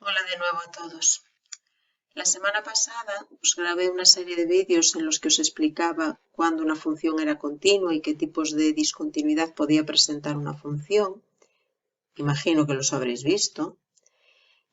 Hola de nuevo a todos. La semana pasada os grabé una serie de vídeos en los que os explicaba cuándo una función era continua y qué tipos de discontinuidad podía presentar una función. Imagino que los habréis visto.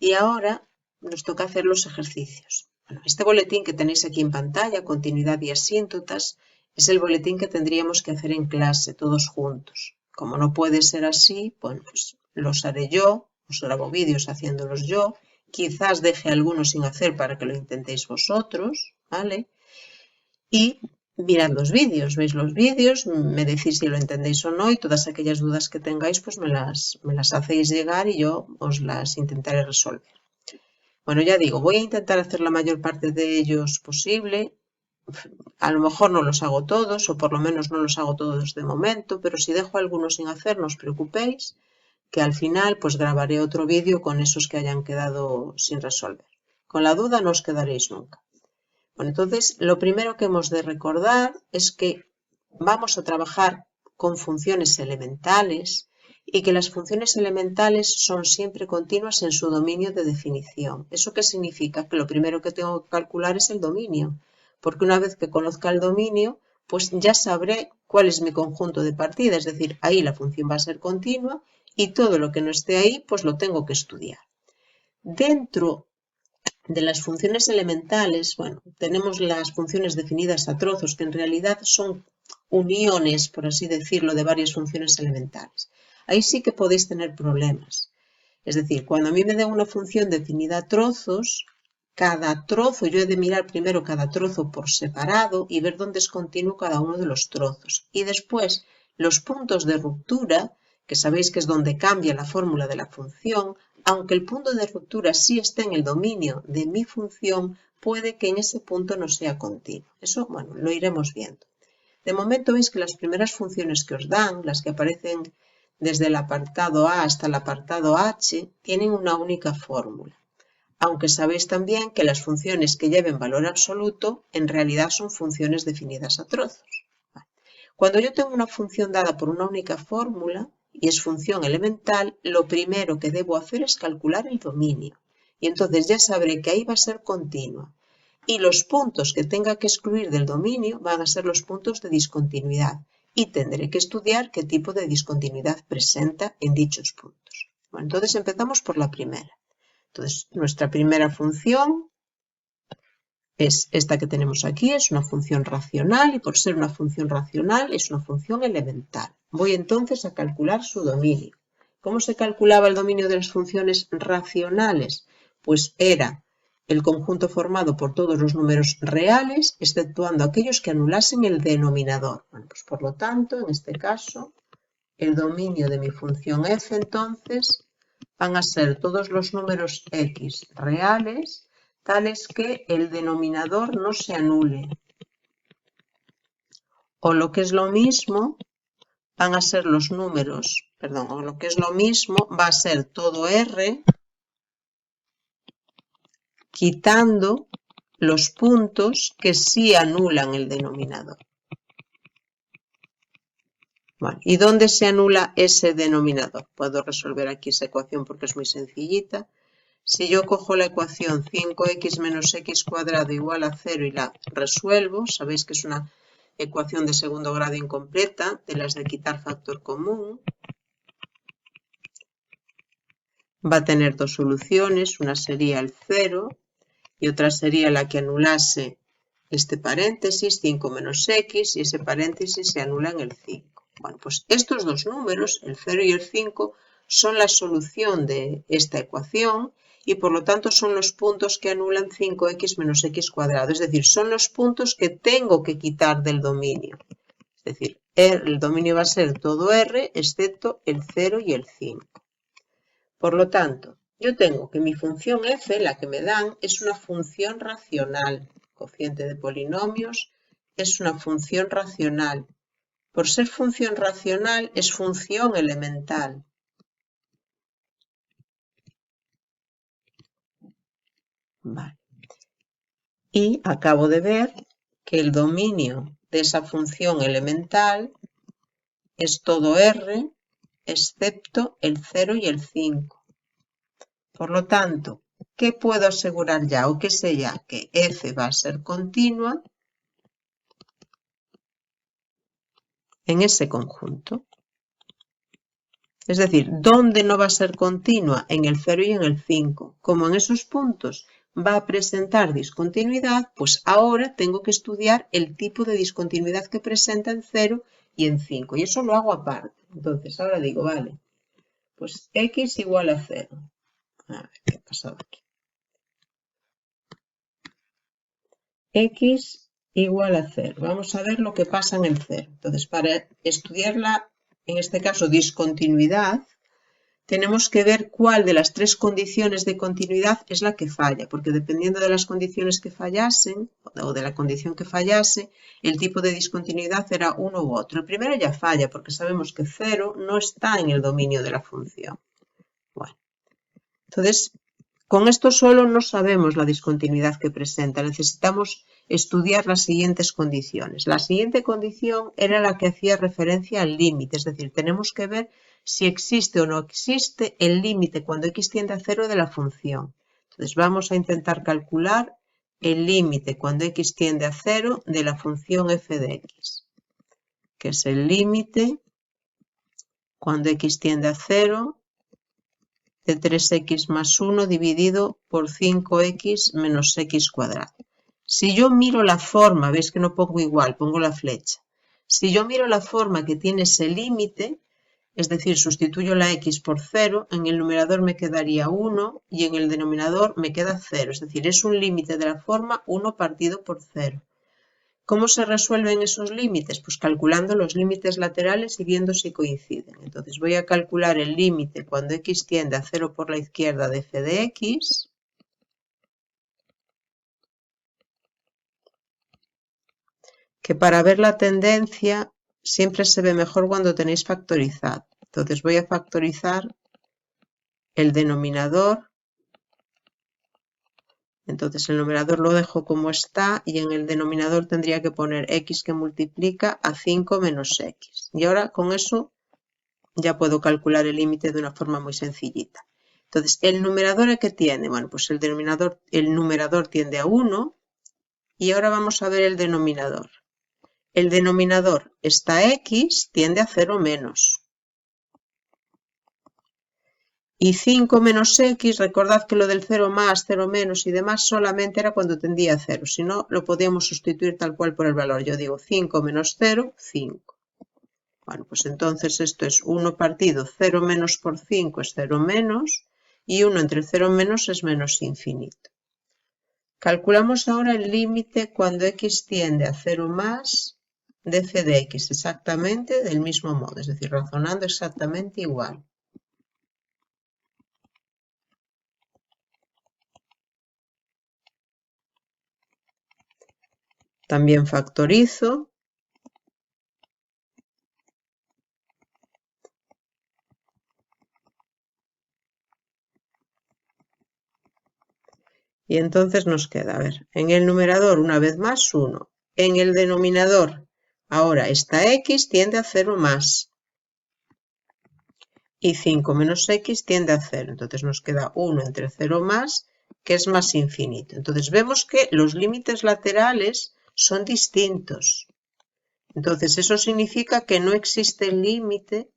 Y ahora nos toca hacer los ejercicios. Bueno, este boletín que tenéis aquí en pantalla, continuidad y asíntotas, es el boletín que tendríamos que hacer en clase todos juntos. Como no puede ser así, bueno, pues los haré yo, os grabo vídeos haciéndolos yo. Quizás deje algunos sin hacer para que lo intentéis vosotros, ¿vale? Y mirad los vídeos, veis los vídeos, me decís si lo entendéis o no y todas aquellas dudas que tengáis pues me las hacéis llegar y yo os las intentaré resolver. Bueno, ya digo, voy a intentar hacer la mayor parte de ellos posible. A lo mejor no los hago todos o por lo menos no los hago todos de momento, pero si dejo algunos sin hacer no os preocupéis, que al final pues grabaré otro vídeo con esos que hayan quedado sin resolver. Con la duda no os quedaréis nunca. Bueno, entonces lo primero que hemos de recordar es que vamos a trabajar con funciones elementales y que las funciones elementales son siempre continuas en su dominio de definición. ¿Eso qué significa? Que lo primero que tengo que calcular es el dominio, porque una vez que conozca el dominio, pues ya sabré cuál es mi conjunto de partida, es decir, ahí la función va a ser continua y todo lo que no esté ahí, pues lo tengo que estudiar. Dentro de las funciones elementales, bueno, tenemos las funciones definidas a trozos, que en realidad son uniones, por así decirlo, de varias funciones elementales. Ahí sí que podéis tener problemas. Es decir, cuando a mí me den una función definida a trozos, cada trozo, yo he de mirar primero cada trozo por separado y ver dónde es continuo cada uno de los trozos. Y después, los puntos de ruptura, que sabéis que es donde cambia la fórmula de la función, aunque el punto de ruptura sí esté en el dominio de mi función, puede que en ese punto no sea continuo. Eso, bueno, lo iremos viendo. De momento veis que las primeras funciones que os dan, las que aparecen desde el apartado A hasta el apartado H, tienen una única fórmula. Aunque sabéis también que las funciones que lleven valor absoluto en realidad son funciones definidas a trozos. Cuando yo tengo una función dada por una única fórmula y es función elemental, lo primero que debo hacer es calcular el dominio. Y entonces ya sabré que ahí va a ser continua. Y los puntos que tenga que excluir del dominio van a ser los puntos de discontinuidad. Y tendré que estudiar qué tipo de discontinuidad presenta en dichos puntos. Bueno, entonces empezamos por la primera. Entonces, nuestra primera función es esta que tenemos aquí, es una función racional y por ser una función racional es una función elemental. Voy entonces a calcular su dominio. ¿Cómo se calculaba el dominio de las funciones racionales? Pues era el conjunto formado por todos los números reales, exceptuando aquellos que anulasen el denominador. Bueno, pues por lo tanto, en este caso, el dominio de mi función f entonces van a ser todos los números x reales tales que el denominador no se anule. O lo que es lo mismo, van a ser los números, o lo que es lo mismo, va a ser todo R quitando los puntos que sí anulan el denominador. Bueno, ¿y dónde se anula ese denominador? Puedo resolver aquí esa ecuación porque es muy sencillita. Si yo cojo la ecuación 5x menos x cuadrado igual a 0 y la resuelvo, sabéis que es una ecuación de segundo grado incompleta, de las de quitar factor común. Va a tener dos soluciones, una sería el 0 y otra sería la que anulase este paréntesis, 5 menos x, y ese paréntesis se anula en el 5. Bueno, pues estos dos números, el 0 y el 5, son la solución de esta ecuación y por lo tanto son los puntos que anulan 5x menos x cuadrado, es decir, son los puntos que tengo que quitar del dominio. Es decir, el dominio va a ser todo R excepto el 0 y el 5. Por lo tanto, yo tengo que mi función f, la que me dan, es una función racional. Cociente de polinomios es una función racional. Por ser función racional, es función elemental. Vale. Y acabo de ver que el dominio de esa función elemental es todo R excepto el 0 y el 5. Por lo tanto, ¿qué puedo asegurar ya o qué sé ya? Que f va a ser continua en ese conjunto. Es decir, ¿dónde no va a ser continua? En el 0 y en el 5. Como en esos puntos va a presentar discontinuidad, pues ahora tengo que estudiar el tipo de discontinuidad que presenta en 0 y en 5. Y eso lo hago aparte. Entonces, ahora digo, vale, pues x igual a 0. A ver, ¿qué ha pasado aquí? X igual a 0. Vamos a ver lo que pasa en el 0. Entonces, para estudiarla, en este caso, discontinuidad, tenemos que ver cuál de las tres condiciones de continuidad es la que falla, porque dependiendo de las condiciones que fallasen, o de la condición que fallase, el tipo de discontinuidad era uno u otro. El primero ya falla, porque sabemos que 0 no está en el dominio de la función. Bueno, entonces, con esto solo no sabemos la discontinuidad que presenta, necesitamos estudiar las siguientes condiciones. La siguiente condición era la que hacía referencia al límite, es decir, tenemos que ver si existe o no existe el límite cuando x tiende a 0 de la función. Entonces vamos a intentar calcular el límite cuando x tiende a 0 de la función f de x, que es el límite cuando x tiende a 0 de 3x más 1 dividido por 5x menos x cuadrado. Si yo miro la forma, veis que no pongo igual, pongo la flecha. Si yo miro la forma que tiene ese límite, es decir, sustituyo la x por 0, en el numerador me quedaría 1 y en el denominador me queda 0. Es decir, es un límite de la forma 1 partido por 0. ¿Cómo se resuelven esos límites? Pues calculando los límites laterales y viendo si coinciden. Entonces voy a calcular el límite cuando x tiende a 0 por la izquierda de f de x. Que para ver la tendencia siempre se ve mejor cuando tenéis factorizado. Entonces voy a factorizar el denominador. Entonces el numerador lo dejo como está y en el denominador tendría que poner x que multiplica a 5 menos x. Y ahora con eso ya puedo calcular el límite de una forma muy sencillita. Entonces, ¿el numerador qué tiene? Bueno, pues el numerador tiende a 1 y ahora vamos a ver el denominador. El denominador, esta x, tiende a 0 menos. Y 5 menos x, recordad que lo del 0 más, 0 menos y demás solamente era cuando tendía a 0. Si no, lo podíamos sustituir tal cual por el valor. Yo digo 5 menos 0, 5. Bueno, pues entonces esto es 1 partido 0 menos por 5 es 0 menos y 1 entre 0 menos es menos infinito. Calculamos ahora el límite cuando x tiende a 0 más de f de x, exactamente del mismo modo, es decir, razonando exactamente igual. También factorizo. Y entonces nos queda, a ver, en el numerador una vez más 1. En el denominador, ahora esta x tiende a 0 más. Y 5 menos x tiende a 0. Entonces nos queda 1 entre 0 más, que es más infinito. Entonces vemos que los límites laterales son distintos. Entonces eso significa que no existe límite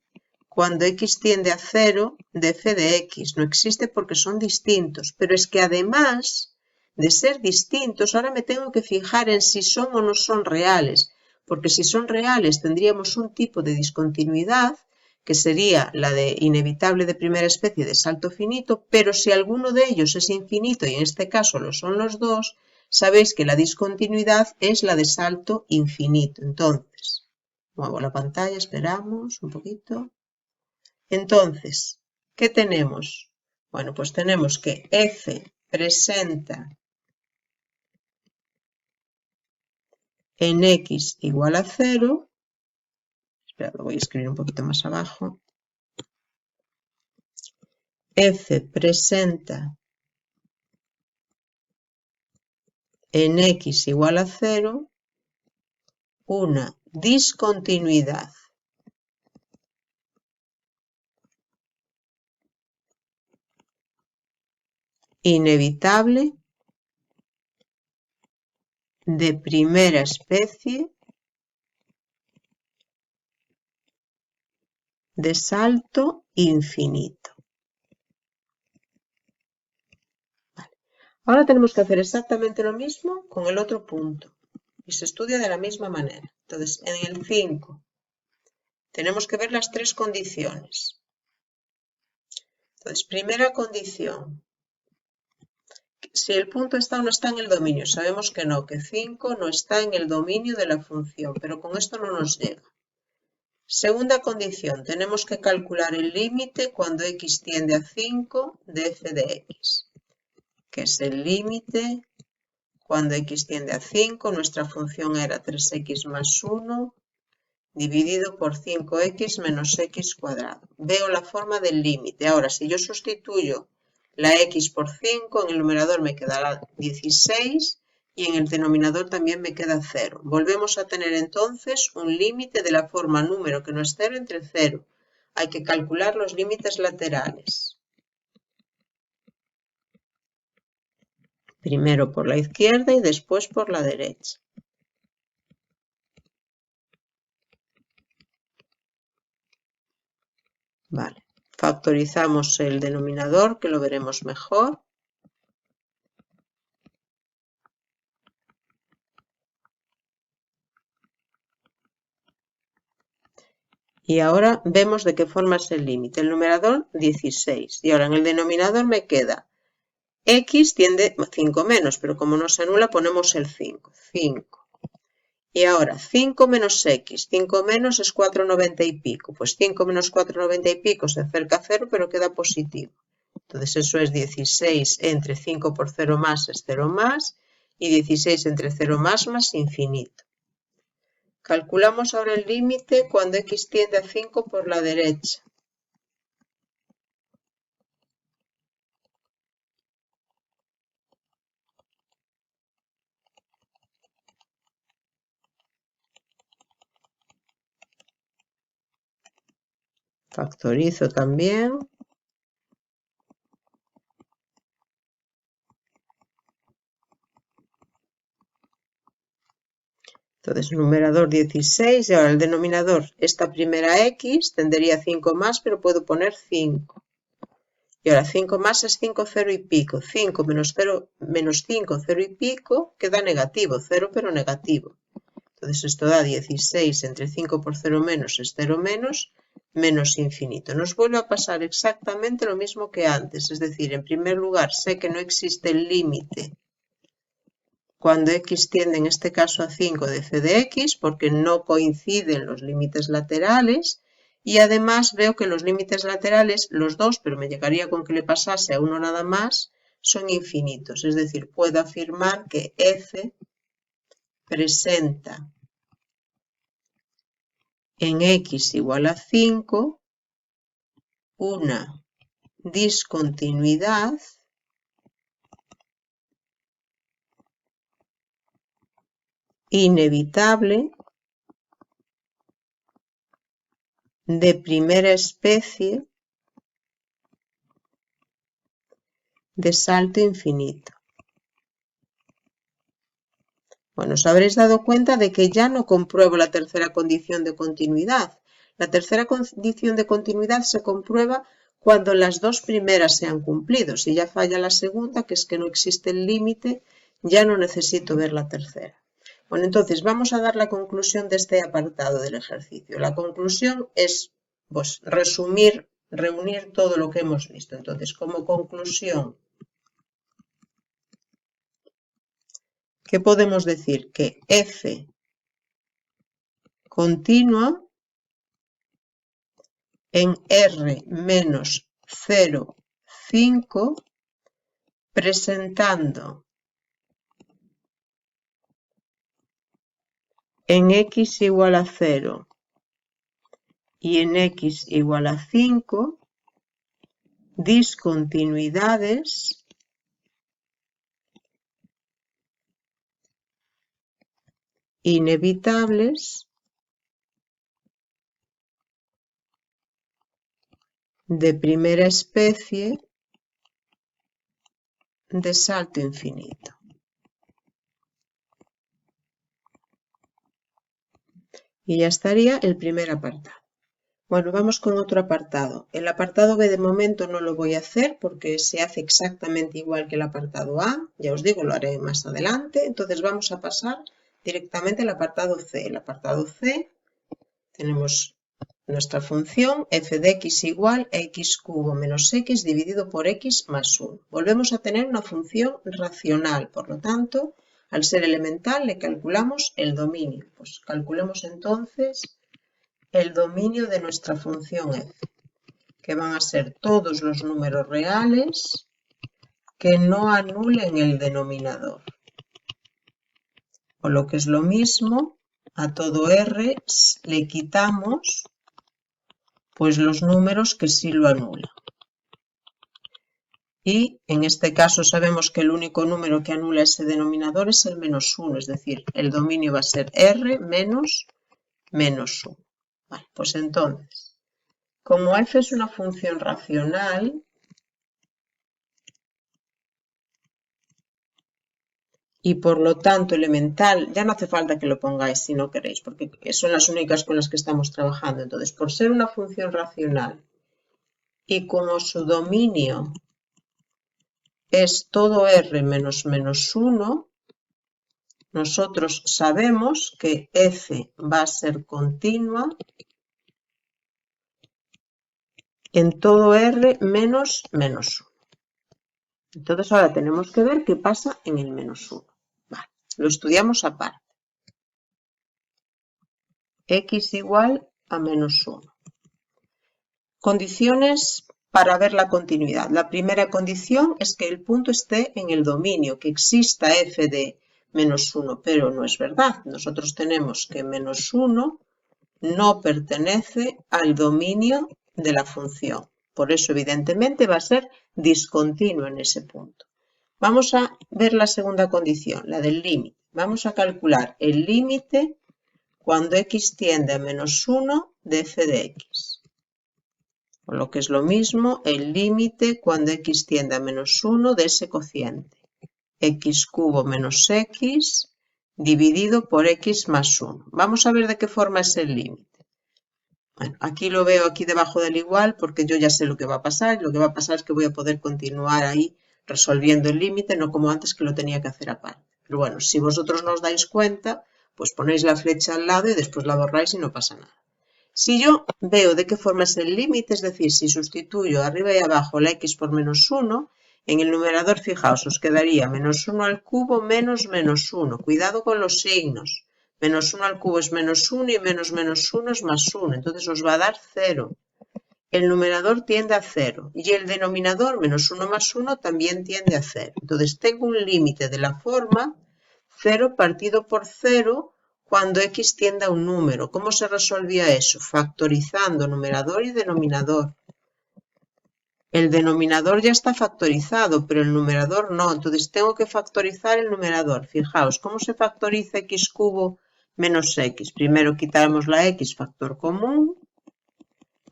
cuando x tiende a 0 de f de x. No existe porque son distintos. Pero es que además de ser distintos, ahora me tengo que fijar en si son o no son reales. Porque si son reales tendríamos un tipo de discontinuidad que sería la de inevitable de primera especie de salto finito, pero si alguno de ellos es infinito y en este caso lo son los dos, sabéis que la discontinuidad es la de salto infinito. Entonces, muevo la pantalla, esperamos un poquito. Entonces, ¿qué tenemos? Bueno, pues tenemos que f presenta en x igual a 0. Espera, lo voy a escribir un poquito más abajo. F presenta en x igual a 0 una discontinuidad inevitable de primera especie de salto infinito. Vale. Ahora tenemos que hacer exactamente lo mismo con el otro punto y se estudia de la misma manera. Entonces, en el 5 tenemos que ver las tres condiciones. Entonces, primera condición. Si el punto está o no está en el dominio, sabemos que no, que 5 no está en el dominio de la función, pero con esto no nos llega. Segunda condición, tenemos que calcular el límite cuando x tiende a 5 de f de x, que es el límite cuando x tiende a 5, nuestra función era 3x más 1, dividido por 5x menos x cuadrado. Veo la forma del límite. Ahora, si yo sustituyo la x por 5, en el numerador me quedará 16 y en el denominador también me queda 0. Volvemos a tener entonces un límite de la forma número que no es 0 entre 0. Hay que calcular los límites laterales. Primero por la izquierda y después por la derecha. Vale, factorizamos el denominador, que lo veremos mejor. Y ahora vemos de qué forma es el límite. El numerador 16. Y ahora en el denominador me queda x tiende a 5 menos, pero como no se anula ponemos el 5. 5. Y ahora 5 menos x. 5 menos es 4,90 y pico. Pues 5 menos 4,90 y pico se acerca a 0, pero queda positivo. Entonces eso es 16 entre 5 por 0 más es 0 más. Y 16 entre 0 más infinito. Calculamos ahora el límite cuando x tiende a 5 por la derecha. Factorizo también. Entonces, numerador 16 y ahora el denominador, esta primera x tendría 5 más, pero puedo poner 5. Y ahora 5 más es 5, 0 y pico. 5 menos 0, menos 5, 0 y pico, queda negativo, 0 pero negativo. Entonces esto da 16 entre 5 por 0 menos es 0 menos, menos infinito. Nos vuelve a pasar exactamente lo mismo que antes. Es decir, en primer lugar, sé que no existe el límite cuando x tiende en este caso a 5 de f de x, porque no coinciden los límites laterales, y además veo que los límites laterales, los dos, pero me llegaría con que le pasase a uno nada más, son infinitos. Es decir, puedo afirmar que f presenta en x igual a 5 una discontinuidad inevitable de primera especie de salto infinito. Bueno, os habréis dado cuenta de que ya no compruebo la tercera condición de continuidad. La tercera condición de continuidad se comprueba cuando las dos primeras se han cumplido. Si ya falla la segunda, que es que no existe el límite, ya no necesito ver la tercera. Bueno, entonces vamos a dar la conclusión de este apartado del ejercicio. La conclusión es, pues, reunir todo lo que hemos visto. Entonces, como conclusión, ¿qué podemos decir? Que f continua en R menos 0,5 presentando en x igual a 0 y en x igual a 5 discontinuidades inevitables de primera especie de salto infinito. Y ya estaría el primer apartado. Bueno, vamos con otro apartado. El apartado B de momento no lo voy a hacer porque se hace exactamente igual que el apartado A. Ya os digo, lo haré más adelante. Entonces vamos a pasar directamente al apartado C. El apartado C tenemos nuestra función f de x igual a x cubo menos x dividido por x más 1. Volvemos a tener una función racional, por lo tanto, al ser elemental le calculamos el dominio. Pues calculemos entonces el dominio de nuestra función f, que van a ser todos los números reales que no anulen el denominador. O lo que es lo mismo, a todo r le quitamos pues los números que sí lo anulan. Y en este caso sabemos que el único número que anula ese denominador es el menos 1, es decir, el dominio va a ser r menos menos 1. Vale, pues entonces, como f es una función racional, y por lo tanto elemental, ya no hace falta que lo pongáis si no queréis, porque son las únicas con las que estamos trabajando. Entonces, por ser una función racional y como su dominio es todo r menos menos 1, nosotros sabemos que f va a ser continua en todo r menos menos 1. Entonces ahora tenemos que ver qué pasa en el menos 1. Vale, lo estudiamos aparte. X igual a menos 1. Condiciones para ver la continuidad. La primera condición es que el punto esté en el dominio, que exista f de menos 1, pero no es verdad. Nosotros tenemos que menos 1 no pertenece al dominio de la función. Por eso, evidentemente, va a ser discontinuo en ese punto. Vamos a ver la segunda condición, la del límite. Vamos a calcular el límite cuando x tiende a menos 1 de f de x. O lo que es lo mismo, el límite cuando x tiende a menos 1 de ese cociente. X cubo menos x dividido por x más 1. Vamos a ver de qué forma es el límite. Bueno, aquí lo veo aquí debajo del igual porque yo ya sé lo que va a pasar. Lo que va a pasar es que voy a poder continuar ahí resolviendo el límite, no como antes que lo tenía que hacer aparte. Pero bueno, si vosotros no os dais cuenta, pues ponéis la flecha al lado y después la borráis y no pasa nada. Si yo veo de qué forma es el límite, es decir, si sustituyo arriba y abajo la x por menos 1, en el numerador, fijaos, os quedaría menos 1 al cubo menos menos 1. Cuidado con los signos. Menos 1 al cubo es menos 1 y menos menos 1 es más 1. Entonces os va a dar 0. El numerador tiende a 0 y el denominador menos 1 más 1 también tiende a 0. Entonces tengo un límite de la forma 0 partido por 0 cuando x tiende a un número. ¿Cómo se resolvía eso? Factorizando numerador y denominador. El denominador ya está factorizado, pero el numerador no. Entonces tengo que factorizar el numerador. Fijaos, ¿cómo se factoriza x cubo menos x? Primero quitamos la x factor común.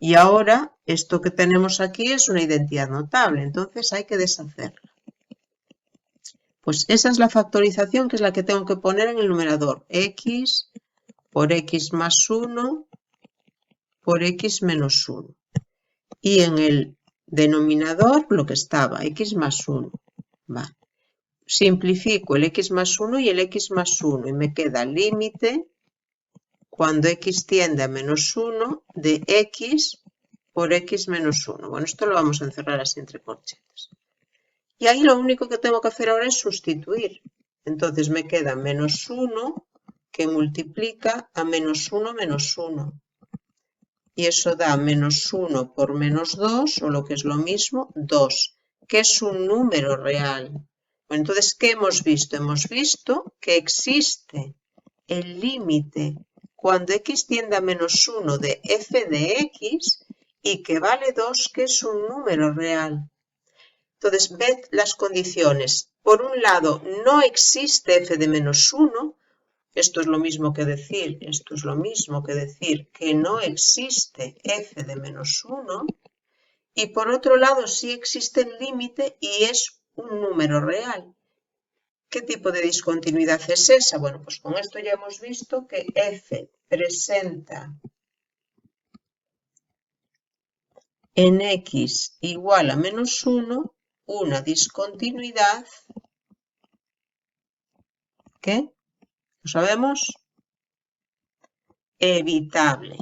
Y ahora esto que tenemos aquí es una identidad notable. Entonces hay que deshacerla. Pues esa es la factorización que es la que tengo que poner en el numerador. X por x más 1 por x menos 1. Y en el denominador lo que estaba, x más 1. Vale. Simplifico el x más 1 y el x más 1 y me queda límite cuando x tiende a menos 1 de x por x menos 1. Bueno, esto lo vamos a encerrar así entre corchetes. Y ahí lo único que tengo que hacer ahora es sustituir. Entonces me queda menos 1 que multiplica a menos 1 menos 1. Y eso da menos 1 por menos 2, o lo que es lo mismo, 2, que es un número real. Bueno, entonces, ¿qué hemos visto? Hemos visto que existe el límite cuando x tiende a menos 1 de f de x y que vale 2, que es un número real. Entonces, ved las condiciones. Por un lado, no existe f de menos 1. Esto es lo mismo que decir, que no existe f de menos 1. Y por otro lado, sí existe el límite y es un número real. ¿Qué tipo de discontinuidad es esa? Bueno, pues con esto ya hemos visto que f presenta en x igual a menos 1 una discontinuidad que, ¿lo sabemos? Evitable.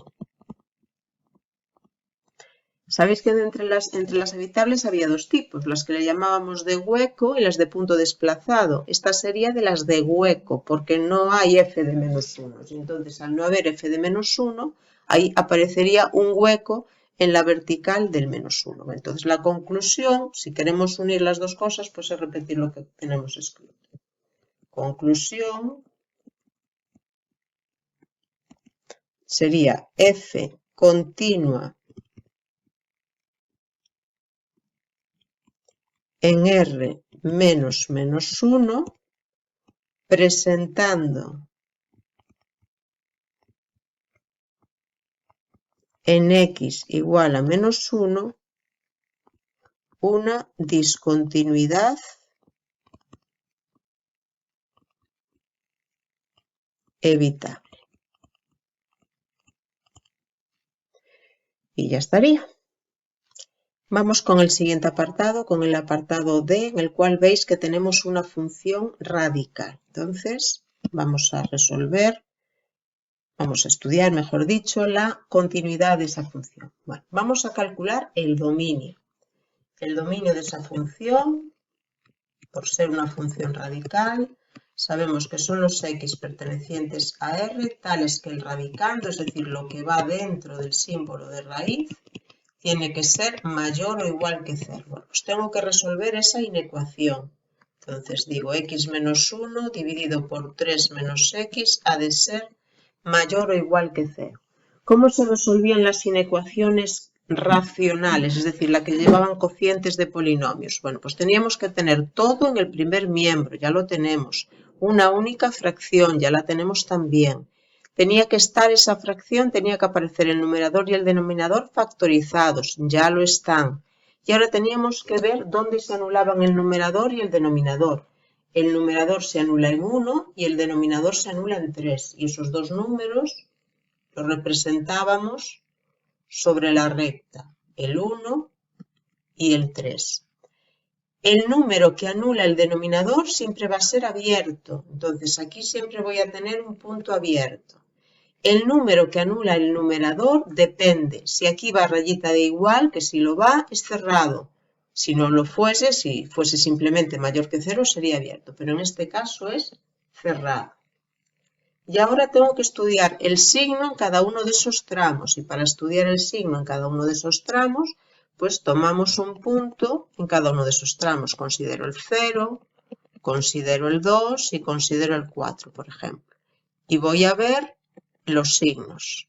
Sabéis que entre las evitables había dos tipos, las que le llamábamos de hueco y las de punto desplazado. Esta sería de las de hueco, porque no hay f de menos 1. Entonces, al no haber f de menos 1, ahí aparecería un hueco en la vertical del menos 1. Entonces, la conclusión, si queremos unir las dos cosas, pues es repetir lo que tenemos escrito. Conclusión sería f continua en R menos 1, presentando en X igual a menos 1 una discontinuidad evitable. Y ya estaría. Vamos con el siguiente apartado, con el apartado D, en el cual veis que tenemos una función radical. Entonces, vamos a resolver, vamos a estudiar, mejor dicho, la continuidad de esa función. Bueno, vamos a calcular el dominio. El dominio de esa función, por ser una función radical, sabemos que son los x pertenecientes a R, tales que el radicando, es decir, lo que va dentro del símbolo de raíz, tiene que ser mayor o igual que 0. Bueno, pues tengo que resolver esa inecuación. Entonces digo x menos 1 dividido por 3 menos x ha de ser mayor o igual que 0. ¿Cómo se resolvían las inecuaciones racionales, es decir, la que llevaban cocientes de polinomios? Bueno, pues teníamos que tener todo en el primer miembro, ya lo tenemos. Una única fracción, ya la tenemos también. Tenía que estar esa fracción, tenía que aparecer el numerador y el denominador factorizados, ya lo están. Y ahora teníamos que ver dónde se anulaban el numerador y el denominador. El numerador se anula en 1 y el denominador se anula en 3. Y esos dos números los representábamos sobre la recta, el 1 y el 3. El número que anula el denominador siempre va a ser abierto. Entonces aquí siempre voy a tener un punto abierto. El número que anula el numerador depende. Si aquí va rayita de igual, que si lo va, es cerrado. Si no lo fuese, si fuese simplemente mayor que 0, sería abierto. Pero en este caso es cerrado. Y ahora tengo que estudiar el signo en cada uno de esos tramos. Y para estudiar el signo en cada uno de esos tramos, pues tomamos un punto en cada uno de esos tramos. Considero el 0, considero el 2 y considero el 4, por ejemplo. Y voy a ver los signos.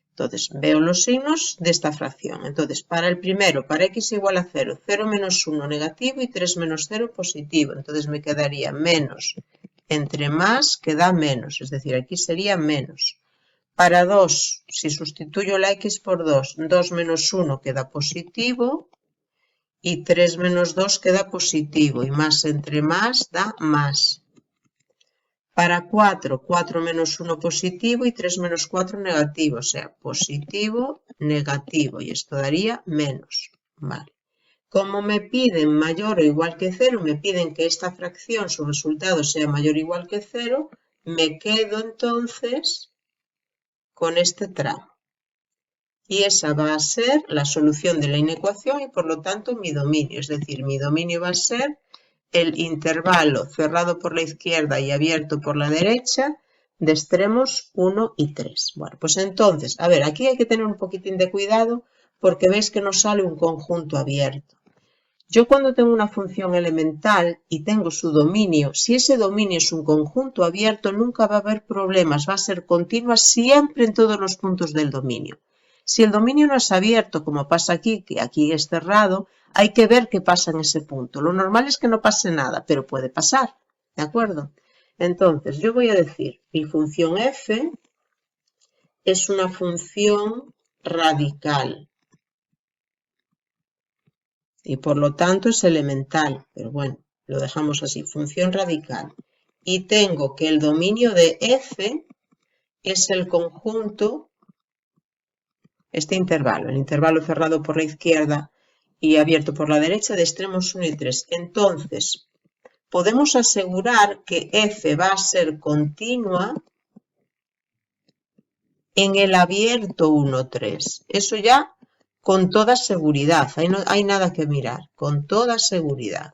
Entonces, veo los signos de esta fracción. Entonces, para el primero, para x igual a 0, 0 menos 1 negativo y 3 menos 0 positivo. Entonces me quedaría menos entre más que da menos, es decir, aquí sería menos. Para 2, si sustituyo la x por 2, 2 menos 1 queda positivo y 3 menos 2 queda positivo y más entre más da más. Para 4, 4 menos 1 positivo y 3 menos 4 negativo, o sea, positivo, negativo, y esto daría menos. Vale. Como me piden mayor o igual que 0, me piden que esta fracción, su resultado sea mayor o igual que 0, me quedo entonces con este tramo. Y esa va a ser la solución de la inecuación y por lo tanto mi dominio, es decir, mi dominio va a ser el intervalo cerrado por la izquierda y abierto por la derecha de extremos 1 y 3. Bueno, pues entonces, a ver, aquí hay que tener un poquitín de cuidado porque veis que nos sale un conjunto abierto. Yo cuando tengo una función elemental y tengo su dominio, si ese dominio es un conjunto abierto, nunca va a haber problemas, va a ser continua siempre en todos los puntos del dominio. Si el dominio no es abierto, como pasa aquí, que aquí es cerrado, hay que ver qué pasa en ese punto. Lo normal es que no pase nada, pero puede pasar, ¿de acuerdo? Entonces, yo voy a decir, mi función f es una función radical. y por lo tanto es elemental, pero bueno, lo dejamos así, función radical. Y tengo que el dominio de f es el conjunto, este intervalo, el intervalo cerrado por la izquierda y abierto por la derecha de extremos 1 y 3. Entonces, podemos asegurar que f va a ser continua en el abierto 1, 3. Eso ya con toda seguridad, ahí no hay nada que mirar, con toda seguridad.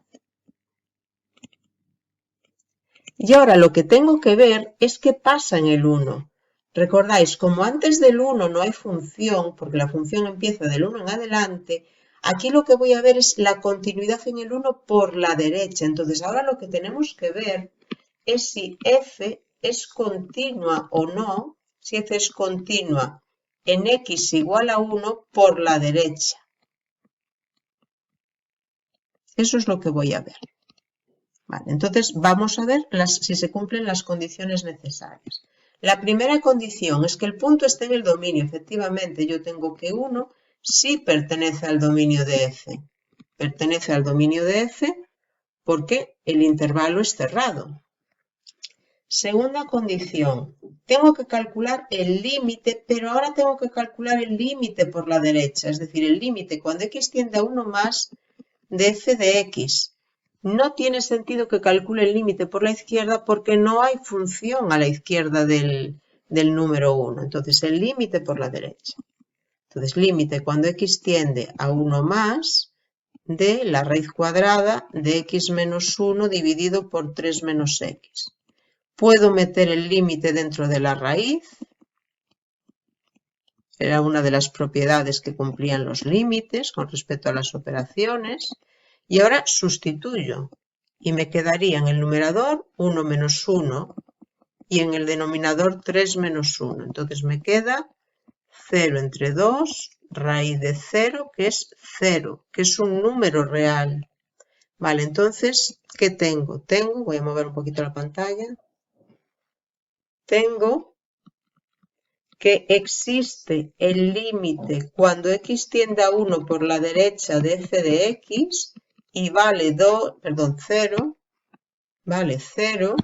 Y ahora lo que tengo que ver es qué pasa en el 1. Recordáis, como antes del 1 no hay función, porque la función empieza del 1 en adelante, aquí lo que voy a ver es la continuidad en el 1 por la derecha. Entonces ahora lo que tenemos que ver es si f es continua o no, si f es continua en x igual a 1 por la derecha. Eso es lo que voy a ver. Vale, entonces vamos a ver si se cumplen las condiciones necesarias. La primera condición es que el punto esté en el dominio. Efectivamente, yo tengo que 1 sí pertenece al dominio de f. Pertenece al dominio de f porque el intervalo es cerrado. Segunda condición, tengo que calcular el límite, pero ahora tengo que calcular el límite por la derecha, es decir, el límite cuando x tiende a 1 más de f de x. No tiene sentido que calcule el límite por la izquierda porque no hay función a la izquierda del número 1. Entonces, el límite por la derecha. Entonces, límite cuando x tiende a 1 más de la raíz cuadrada de x menos 1 dividido por 3 menos x. Puedo meter el límite dentro de la raíz. Era una de las propiedades que cumplían los límites con respecto a las operaciones. Y ahora sustituyo y me quedaría en el numerador 1 menos 1 y en el denominador 3 menos 1. Entonces me queda 0 entre 2, raíz de 0, que es 0, que es un número real. Vale, entonces, ¿qué tengo? Voy a mover un poquito la pantalla. Tengo que existe el límite cuando x tiende a 1 por la derecha de f de x y vale 0, vale 0,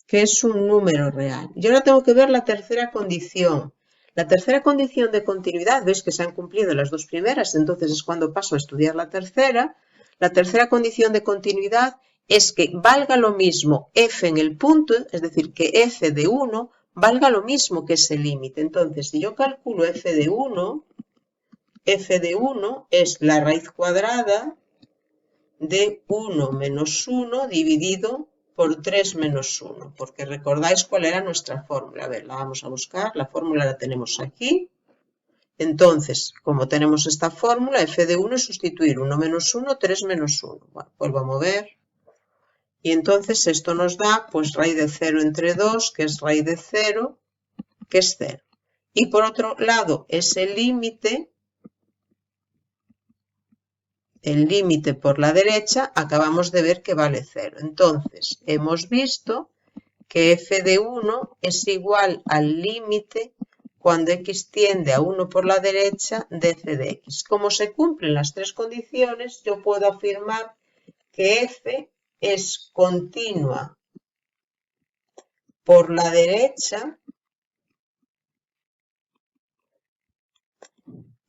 que es un número real. Y ahora tengo que ver la tercera condición. La tercera condición de continuidad, veis que se han cumplido las dos primeras, entonces es cuando paso a estudiar la tercera. La tercera condición de continuidad es que valga lo mismo f en el punto, es decir, que f de 1 valga lo mismo que ese límite. Entonces, si yo calculo f de 1 es la raíz cuadrada de 1 menos 1 dividido por 3 menos 1, porque recordáis cuál era nuestra fórmula. A ver, la vamos a buscar, la fórmula la tenemos aquí. Entonces, como tenemos esta fórmula, f de 1 es sustituir 1 menos 1, 3 menos 1. Bueno, vuelvo a mover. Y entonces esto nos da, pues, raíz de 0 entre 2, que es raíz de 0, que es 0. Y por otro lado, ese límite, el límite por la derecha, acabamos de ver que vale 0. Entonces, hemos visto que f de 1 es igual al límite cuando x tiende a 1 por la derecha de f de x. Como se cumplen las tres condiciones, yo puedo afirmar que f es continua por la derecha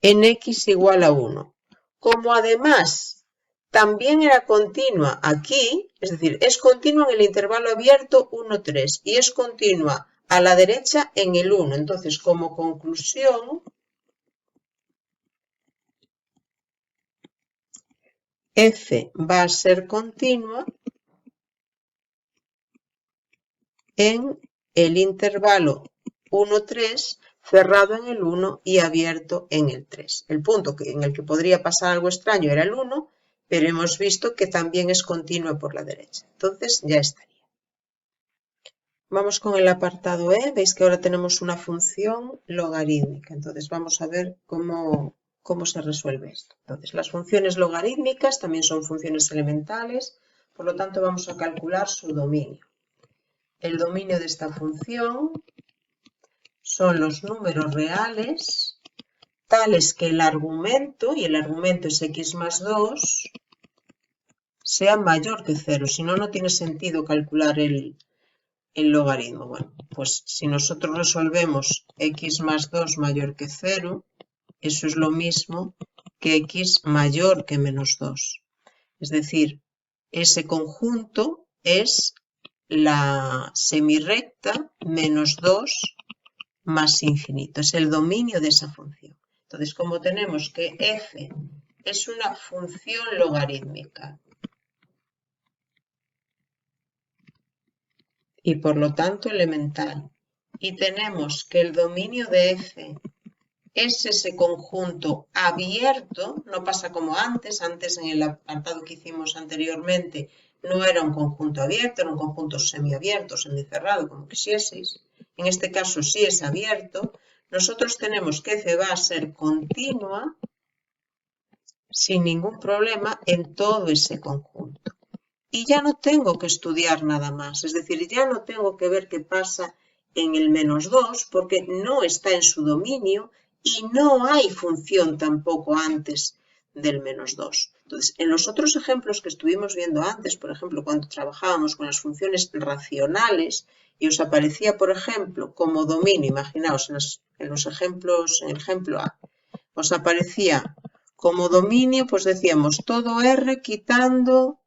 en x igual a 1. Como además también era continua aquí, es decir, es continua en el intervalo abierto 1, 3 y es continua a la derecha en el 1. Entonces, como conclusión, f va a ser continua en el intervalo 1, 3 cerrado en el 1 y abierto en el 3. El punto en el que podría pasar algo extraño era el 1, pero hemos visto que también es continua por la derecha. Entonces ya estaría. Vamos con el apartado E. Veis que ahora tenemos una función logarítmica. Entonces vamos a ver cómo se resuelve esto. Entonces las funciones logarítmicas también son funciones elementales, por lo tanto vamos a calcular su dominio. El dominio de esta función son los números reales tales que el argumento, y el argumento es x más 2, sea mayor que 0. Si no, no tiene sentido calcular el logaritmo. Bueno, pues si nosotros resolvemos x más 2 mayor que 0, eso es lo mismo que x mayor que menos 2. Es decir, ese conjunto es la semirrecta menos 2 más infinito. Es el dominio de esa función. Entonces, como tenemos que f es una función logarítmica y por lo tanto elemental, y tenemos que el dominio de f es ese conjunto abierto, no pasa como antes en el apartado que hicimos anteriormente no era un conjunto abierto, era un conjunto semiabierto, semicerrado, como quisieseis. En este caso sí es abierto. Nosotros tenemos que f va a ser continua sin ningún problema en todo ese conjunto. Y ya no tengo que estudiar nada más, es decir, ya no tengo que ver qué pasa en el menos 2 porque no está en su dominio y no hay función tampoco antes del menos 2. Entonces, en los otros ejemplos que estuvimos viendo antes, por ejemplo, cuando trabajábamos con las funciones racionales y os aparecía, por ejemplo, como dominio, imaginaos en los ejemplos, en el ejemplo A, os aparecía como dominio, pues decíamos todo R quitando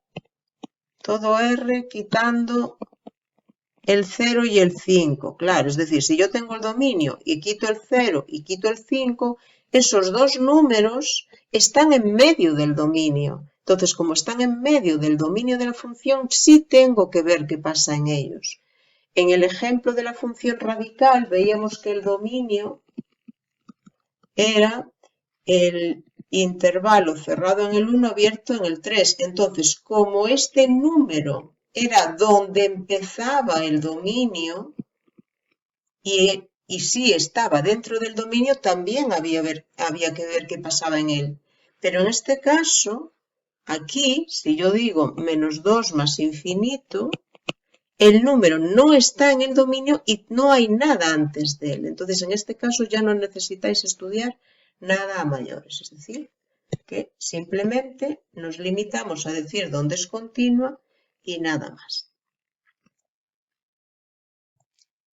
el 0 y el 5. Claro, es decir, si yo tengo el dominio y quito el 0 y quito el 5, esos dos números están en medio del dominio. Entonces, como están en medio del dominio de la función, sí tengo que ver qué pasa en ellos. En el ejemplo de la función radical veíamos que el dominio era el intervalo cerrado en el 1 abierto en el 3. Entonces, como este número era donde empezaba el dominio y sí estaba dentro del dominio, también había que ver qué pasaba en él. Pero en este caso, aquí, si yo digo menos 2 más infinito, el número no está en el dominio y no hay nada antes de él. Entonces, en este caso ya no necesitáis estudiar nada a mayores, es decir, que simplemente nos limitamos a decir dónde es continua y nada más.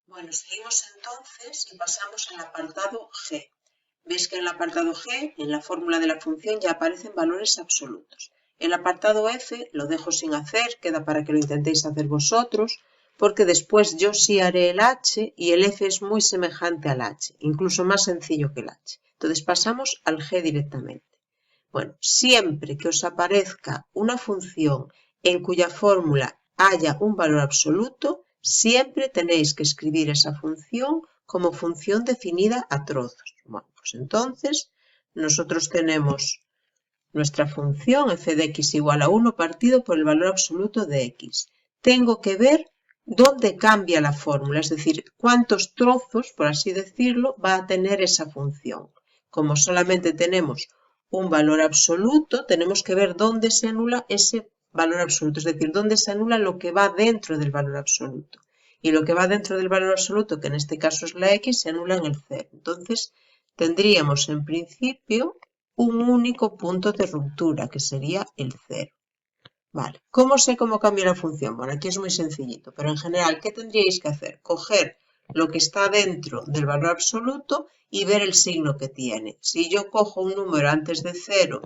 Bueno, seguimos entonces y pasamos al apartado G. Veis que en el apartado G, en la fórmula de la función, ya aparecen valores absolutos. El apartado F lo dejo sin hacer, queda para que lo intentéis hacer vosotros, porque después yo sí haré el H y el F es muy semejante al H, incluso más sencillo que el H. Entonces pasamos al G directamente. Bueno, siempre que os aparezca una función en cuya fórmula haya un valor absoluto, siempre tenéis que escribir esa función como función definida a trozos. Bueno, pues entonces nosotros tenemos nuestra función f de x igual a 1 partido por el valor absoluto de x. Tengo que ver dónde cambia la fórmula, es decir, cuántos trozos, por así decirlo, va a tener esa función. Como solamente tenemos un valor absoluto, tenemos que ver dónde se anula ese valor absoluto, es decir, dónde se anula lo que va dentro del valor absoluto. Y lo que va dentro del valor absoluto, que en este caso es la x, se anula en el 0. Entonces, tendríamos en principio un único punto de ruptura, que sería el 0. Vale, ¿cómo sé cómo cambia la función? Bueno, aquí es muy sencillito, pero en general, ¿qué tendríais que hacer? Coger lo que está dentro del valor absoluto y ver el signo que tiene. Si yo cojo un número antes de 0,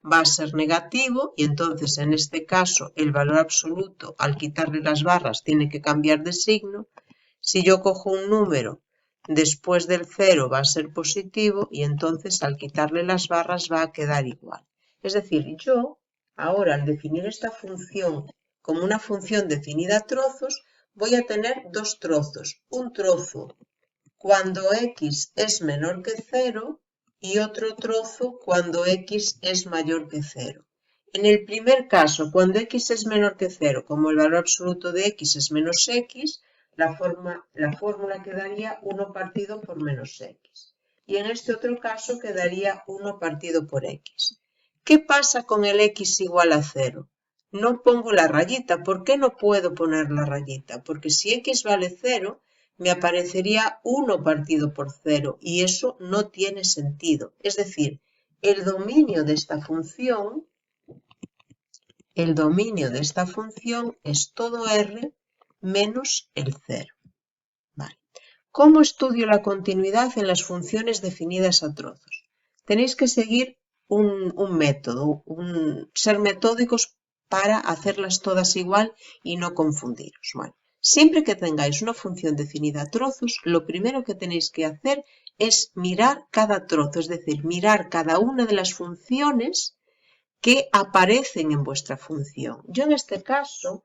va a ser negativo y entonces en este caso el valor absoluto al quitarle las barras tiene que cambiar de signo. Si yo cojo un número después del 0 va a ser positivo y entonces al quitarle las barras va a quedar igual. Es decir, yo ahora al definir esta función como una función definida a trozos, voy a tener dos trozos. Un trozo cuando x es menor que 0 y otro trozo cuando x es mayor que 0. En el primer caso, cuando x es menor que 0, como el valor absoluto de x es menos x, la fórmula quedaría 1 partido por menos x. Y en este otro caso quedaría 1 partido por x. ¿Qué pasa con el x igual a 0? No pongo la rayita. ¿Por qué no puedo poner la rayita? Porque si x vale 0, me aparecería 1 partido por 0 y eso no tiene sentido. Es decir, el dominio de esta función es todo R menos el 0. Vale. ¿Cómo estudio la continuidad en las funciones definidas a trozos? Tenéis que seguir un método, ser metódicos para hacerlas todas igual y no confundiros. Bueno, siempre que tengáis una función definida a trozos, lo primero que tenéis que hacer es mirar cada trozo, es decir, mirar cada una de las funciones que aparecen en vuestra función. Yo en este caso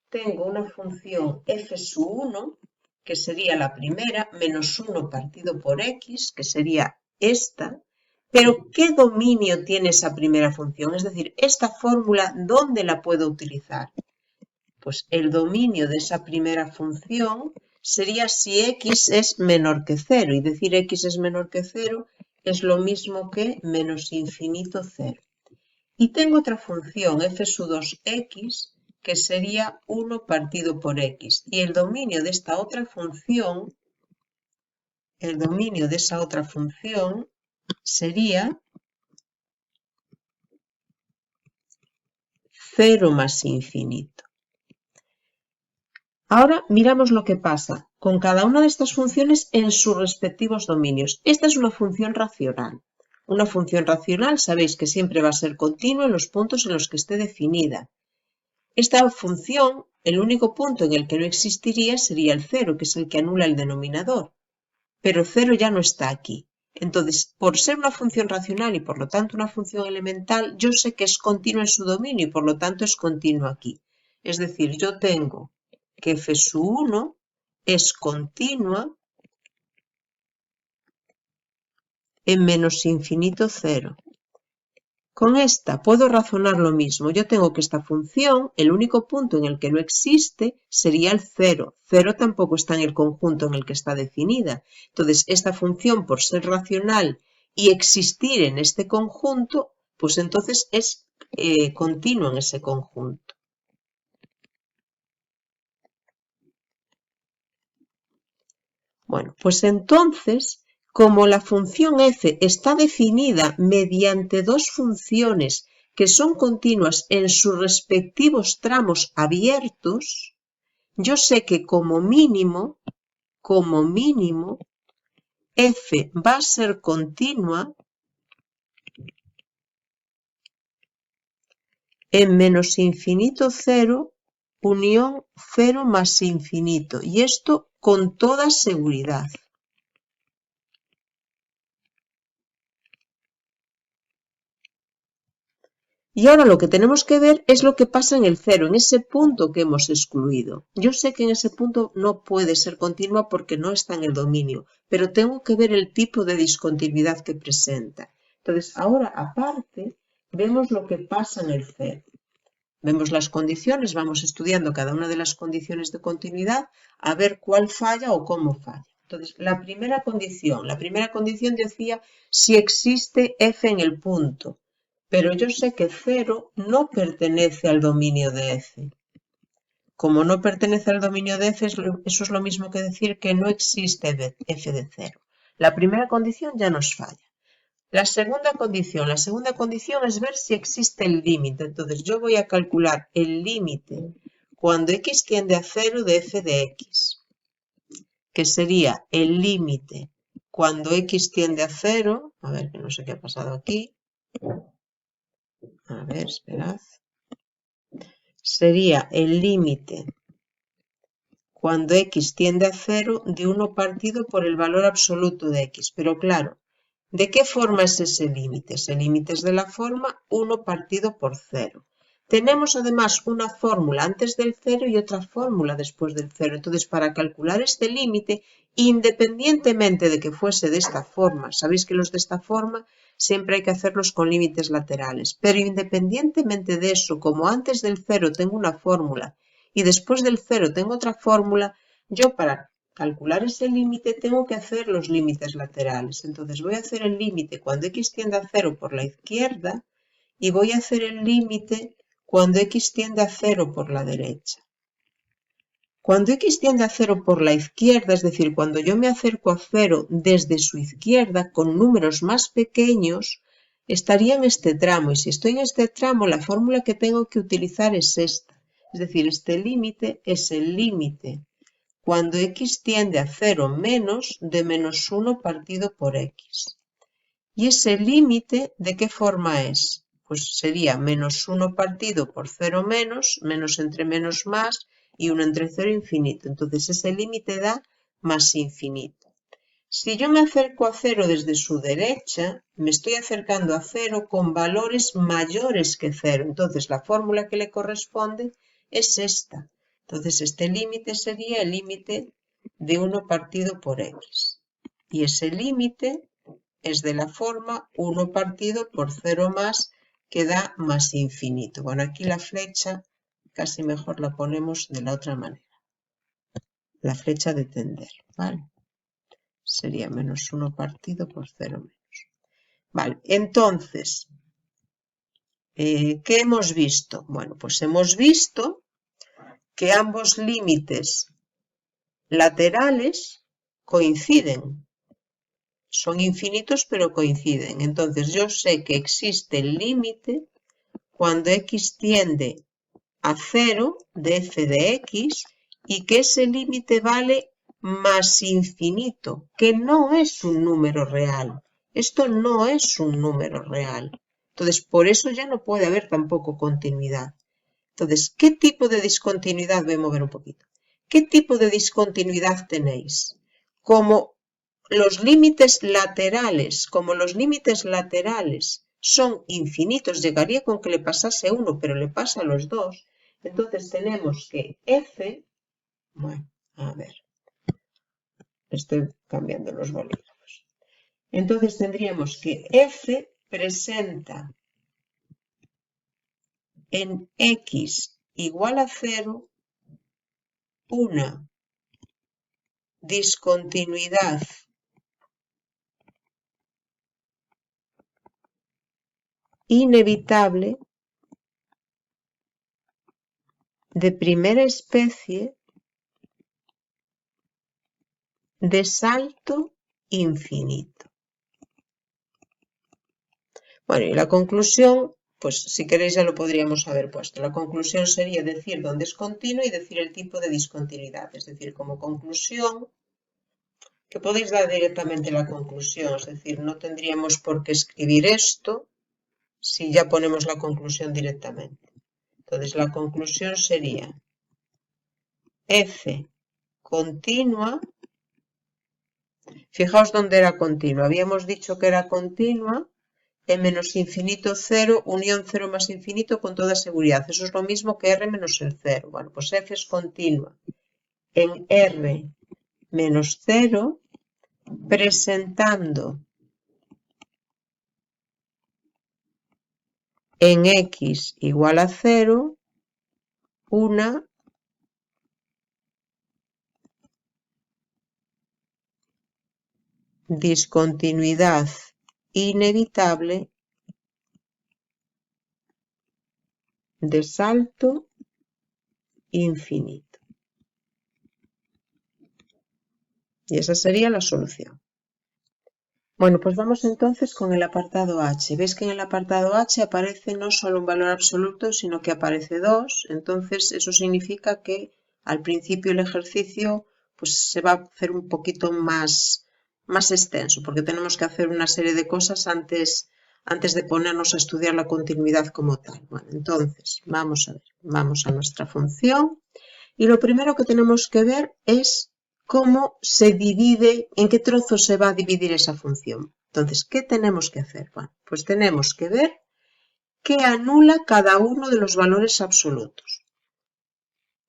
tengo una función f(1), que sería la primera, menos 1 partido por x, que sería esta, pero ¿qué dominio tiene esa primera función? Es decir, esta fórmula, ¿dónde la puedo utilizar? Pues el dominio de esa primera función sería si x es menor que 0, y decir x es menor que 0 es lo mismo que menos infinito 0. Y tengo otra función, f(2x), que sería 1 partido por x. Y el dominio de esta otra función, sería 0 más infinito. Ahora miramos lo que pasa con cada una de estas funciones en sus respectivos dominios. Esta es una función racional. Una función racional sabéis que siempre va a ser continua en los puntos en los que esté definida. Esta función, el único punto en el que no existiría sería el 0, que es el que anula el denominador. Pero 0 ya no está aquí. Entonces, por ser una función racional y por lo tanto una función elemental, yo sé que es continua en su dominio y por lo tanto es continua aquí. Es decir, yo tengo que f(1) es continua en menos infinito 0. Con esta puedo razonar lo mismo. Yo tengo que esta función, el único punto en el que no existe sería el 0. 0 tampoco está en el conjunto en el que está definida. Entonces, esta función, por ser racional y existir en este conjunto, pues entonces es continua en ese conjunto. Bueno, pues entonces, como la función f está definida mediante dos funciones que son continuas en sus respectivos tramos abiertos, yo sé que como mínimo, f va a ser continua en menos infinito 0 unión 0 más infinito. Y esto con toda seguridad. Y ahora lo que tenemos que ver es lo que pasa en el 0, en ese punto que hemos excluido. Yo sé que en ese punto no puede ser continua porque no está en el dominio, pero tengo que ver el tipo de discontinuidad que presenta. Entonces, ahora aparte, vemos lo que pasa en el 0. Vemos las condiciones, vamos estudiando cada una de las condiciones de continuidad a ver cuál falla o cómo falla. Entonces, la primera condición decía si existe f en el punto. Pero yo sé que 0 no pertenece al dominio de f. Como no pertenece al dominio de f, eso es lo mismo que decir que no existe f de 0. La primera condición ya nos falla. La segunda condición es ver si existe el límite. Entonces yo voy a calcular el límite cuando x tiende a 0 de f de x, que sería el límite cuando x tiende a 0, a ver que no sé qué ha pasado aquí. A ver, esperad. Sería el límite cuando x tiende a 0 de 1 partido por el valor absoluto de x. Pero claro, ¿de qué forma es ese límite? Ese límite es de la forma 1 partido por 0. Tenemos además una fórmula antes del 0 y otra fórmula después del 0. Entonces, para calcular este límite, independientemente de que fuese de esta forma, sabéis que los de esta forma siempre hay que hacerlos con límites laterales, pero independientemente de eso, como antes del 0 tengo una fórmula y después del 0 tengo otra fórmula, yo para calcular ese límite tengo que hacer los límites laterales. Entonces voy a hacer el límite cuando x tiende a 0 por la izquierda y voy a hacer el límite cuando x tiende a 0 por la derecha. Cuando x tiende a 0 por la izquierda, es decir, cuando yo me acerco a 0 desde su izquierda con números más pequeños, estaría en este tramo. Y si estoy en este tramo, la fórmula que tengo que utilizar es esta. Es decir, este límite es el límite cuando x tiende a 0 menos de menos 1 partido por x. ¿Y ese límite de qué forma es? Pues sería menos 1 partido por 0 menos entre menos más, y 1 entre 0 infinito. Entonces ese límite da más infinito. Si yo me acerco a 0 desde su derecha, me estoy acercando a 0 con valores mayores que 0. Entonces la fórmula que le corresponde es esta. Entonces este límite sería el límite de 1 partido por x. Y ese límite es de la forma 1 partido por 0 más, que da más infinito. Bueno, aquí la flecha casi mejor la ponemos de la otra manera. La flecha de tender, ¿vale? Sería menos 1 partido por 0 menos. Vale, entonces, ¿qué hemos visto? Bueno, pues hemos visto que ambos límites laterales coinciden. Son infinitos, pero coinciden. Entonces, yo sé que existe el límite cuando x tiende a 0 de f de x y que ese límite vale más infinito, que no es un número real. Esto no es un número real. Entonces, por eso ya no puede haber tampoco continuidad. Entonces, ¿qué tipo de discontinuidad? Voy a mover un poquito. ¿Qué tipo de discontinuidad tenéis? Como los límites laterales son infinitos, llegaría con que le pasase uno, pero le pasa a los dos. Entonces tenemos que f, bueno, a ver, estoy cambiando los bolígrafos. Entonces tendríamos que f presenta en x igual a 0 una discontinuidad inevitable de primera especie de salto infinito. Bueno, y la conclusión, pues si queréis ya lo podríamos haber puesto. La conclusión sería decir dónde es continuo y decir el tipo de discontinuidad. Es decir, como conclusión, que podéis dar directamente la conclusión. Es decir, no tendríamos por qué escribir esto si ya ponemos la conclusión directamente. Entonces, la conclusión sería f continua. Fijaos dónde era continua. Habíamos dicho que era continua en menos infinito 0, unión 0 más infinito con toda seguridad. Eso es lo mismo que r menos el 0. Bueno, pues f es continua en r menos 0, presentando en x igual a 0 una discontinuidad inevitable de salto infinito. Y esa sería la solución. Bueno, pues vamos entonces con el apartado H. Veis que en el apartado H aparece no solo un valor absoluto, sino que aparece 2. Entonces eso significa que al principio el ejercicio pues, se va a hacer un poquito más extenso, porque tenemos que hacer una serie de cosas antes de ponernos a estudiar la continuidad como tal. Bueno, entonces vamos a ver, vamos a nuestra función y lo primero que tenemos que ver es cómo se divide, en qué trozos se va a dividir esa función. Entonces, ¿qué tenemos que hacer? Bueno, pues tenemos que ver qué anula cada uno de los valores absolutos.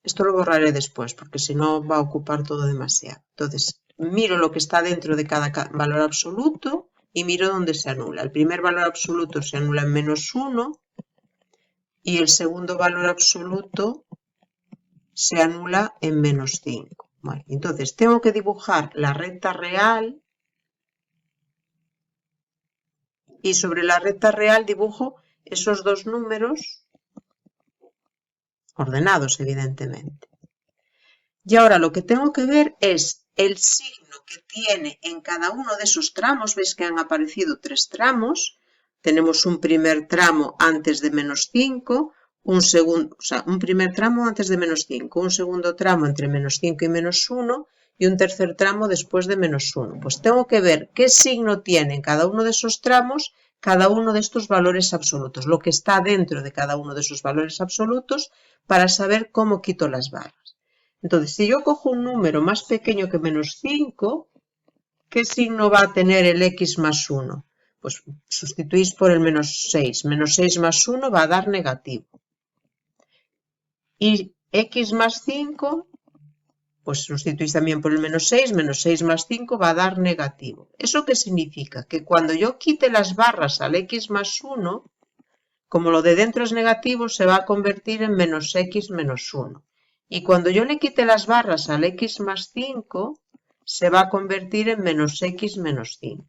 Esto lo borraré después, porque si no va a ocupar todo demasiado. Entonces, miro lo que está dentro de cada valor absoluto y miro dónde se anula. El primer valor absoluto se anula en menos 1 y el segundo valor absoluto se anula en menos 5. Bueno, entonces tengo que dibujar la recta real y sobre la recta real dibujo esos dos números ordenados, evidentemente. Y ahora lo que tengo que ver es el signo que tiene en cada uno de esos tramos. Veis que han aparecido 3 tramos. Tenemos un primer tramo antes de menos 5, un primer tramo antes de menos 5, un segundo tramo entre menos 5 y menos 1 y un tercer tramo después de menos 1. Pues tengo que ver qué signo tiene en cada uno de esos tramos cada uno de estos valores absolutos, lo que está dentro de cada uno de esos valores absolutos para saber cómo quito las barras. Entonces, si yo cojo un número más pequeño que menos 5, ¿qué signo va a tener el x más 1? Pues sustituís por el menos 6. Menos 6 más 1 va a dar negativo. Y x más 5, pues sustituís también por el menos 6. Menos 6 más 5 va a dar negativo. ¿Eso qué significa? Que cuando yo quite las barras al x más 1, como lo de dentro es negativo, se va a convertir en menos x menos 1. Y cuando yo le quite las barras al x más 5, se va a convertir en menos x menos 5.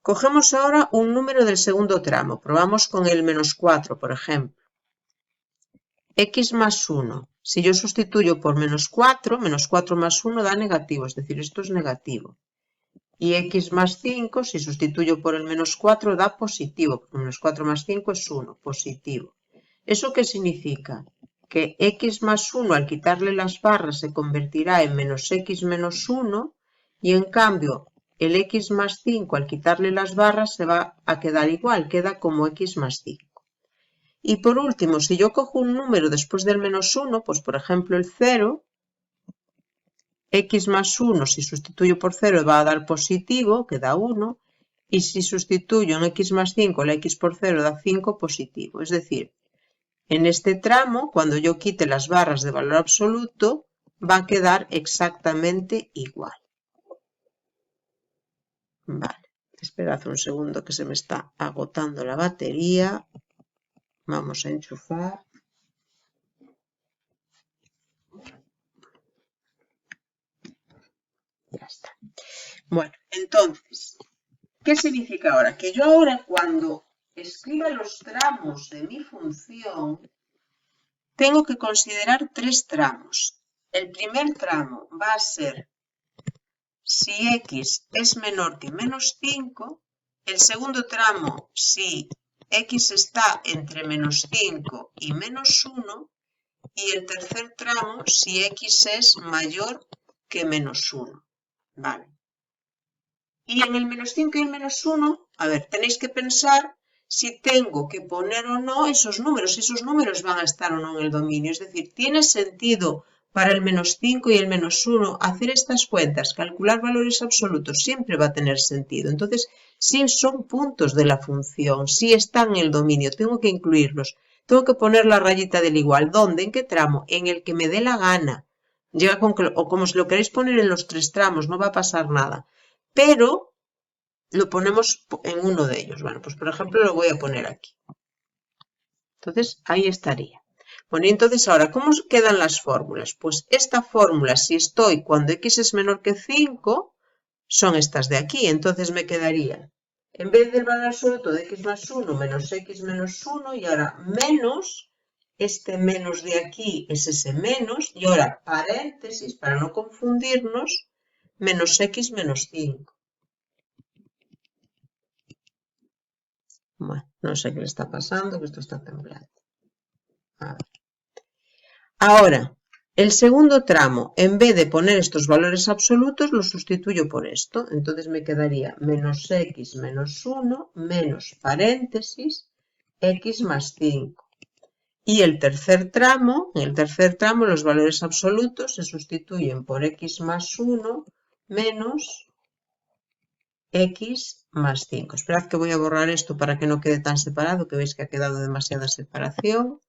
Cogemos ahora un número del segundo tramo. Probamos con el menos 4, por ejemplo. X más 1. Si yo sustituyo por menos 4 más 1 da negativo, es decir, esto es negativo. Y x más 5, si sustituyo por el menos 4, da positivo, porque menos 4 más 5 es 1, positivo. ¿Eso qué significa? Que x más 1 al quitarle las barras se convertirá en menos x menos 1 y en cambio el x más 5 al quitarle las barras se va a quedar igual, queda como x más 5. Y por último, si yo cojo un número después del menos 1, pues por ejemplo el 0, x más 1, si sustituyo por 0 va a dar positivo, que da 1, y si sustituyo en x más 5, la x por 0 da 5, positivo. Es decir, en este tramo, cuando yo quite las barras de valor absoluto, va a quedar exactamente igual. Vale, esperad un segundo que se me está agotando la batería. Vamos a enchufar. Ya está. Bueno, entonces, ¿qué significa ahora? Que yo ahora cuando escriba los tramos de mi función, tengo que considerar 3 tramos. El primer tramo va a ser si x es menor que menos 5. El segundo tramo, si x está entre menos 5 y menos 1. Y el tercer tramo, si x es mayor que menos 1. Vale. Y en el menos 5 y el menos 1, a ver, tenéis que pensar si tengo que poner o no esos números. Esos números van a estar o no en el dominio. Es decir, ¿tiene sentido para el menos 5 y el menos 1 hacer estas cuentas? Calcular valores absolutos siempre va a tener sentido. Entonces, si son puntos de la función, si están en el dominio, tengo que incluirlos. Tengo que poner la rayita del igual. ¿Dónde? ¿En qué tramo? En el que me dé la gana. O como si lo queréis poner en los 3 tramos, no va a pasar nada. Pero lo ponemos en uno de ellos. Bueno, pues por ejemplo lo voy a poner aquí. Entonces ahí estaría. Bueno, y entonces ahora, ¿cómo quedan las fórmulas? Pues esta fórmula, si estoy cuando x es menor que 5, son estas de aquí. Entonces me quedaría, en vez del valor absoluto de x más 1, menos x menos 1, y ahora menos, este menos de aquí es ese menos, y ahora paréntesis, para no confundirnos, menos x menos 5. Bueno, no sé qué le está pasando, que esto está temblando. Ahora, el segundo tramo, en vez de poner estos valores absolutos, los sustituyo por esto. Entonces me quedaría menos x menos 1 menos paréntesis x más 5. Y el tercer tramo, en el tercer tramo los valores absolutos se sustituyen por x más 1 menos x más 5. Esperad que voy a borrar esto para que no quede tan separado, que veis que ha quedado demasiada separación.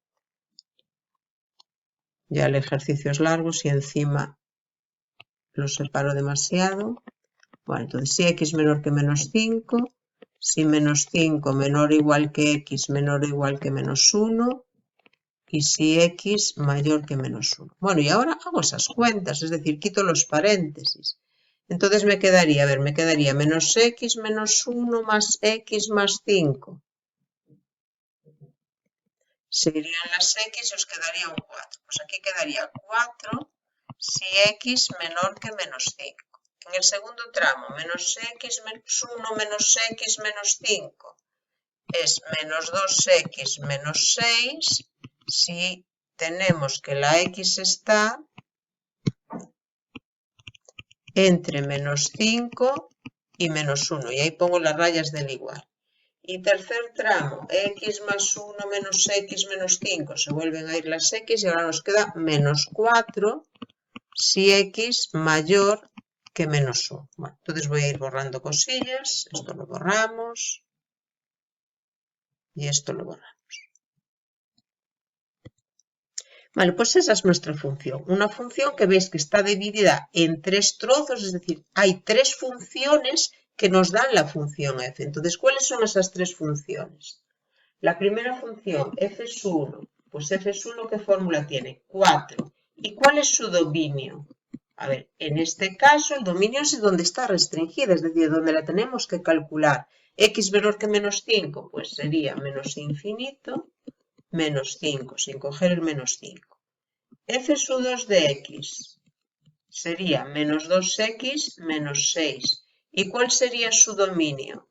Ya el ejercicio es largo, si encima lo separo demasiado. Bueno, entonces si x menor que menos 5, si menos 5 menor o igual que x menor o igual que menos 1, y si x mayor que menos 1. Bueno, y ahora hago esas cuentas, es decir, quito los paréntesis. Entonces me quedaría, a ver, me quedaría menos x menos 1 más x más 5. Se irían las x y os quedaría un 4. Pues aquí quedaría 4 si x menor que menos 5. En el segundo tramo, menos x menos 1 menos x menos 5 es menos 2x menos 6 si tenemos que la x está entre menos 5 y menos 1. Y ahí pongo las rayas del igual. Y tercer tramo, x más 1 menos x menos 5. Se vuelven a ir las x y ahora nos queda menos 4 si x mayor que menos 1. Bueno, entonces voy a ir borrando cosillas. Esto lo borramos. Y esto lo borramos. Vale, pues esa es nuestra función. Una función que veis que está dividida en 3 trozos, es decir, hay 3 funciones que nos dan la función f. Entonces, ¿cuáles son esas 3 funciones? La primera función, f es 1. Pues f es 1, ¿qué fórmula tiene? 4. ¿Y cuál es su dominio? A ver, en este caso el dominio es donde está restringida, es decir, donde la tenemos que calcular. X menor que menos 5, pues sería menos infinito, menos 5, sin coger el menos 5. F sub 2 de x sería menos 2x menos 6. ¿Y cuál sería su dominio?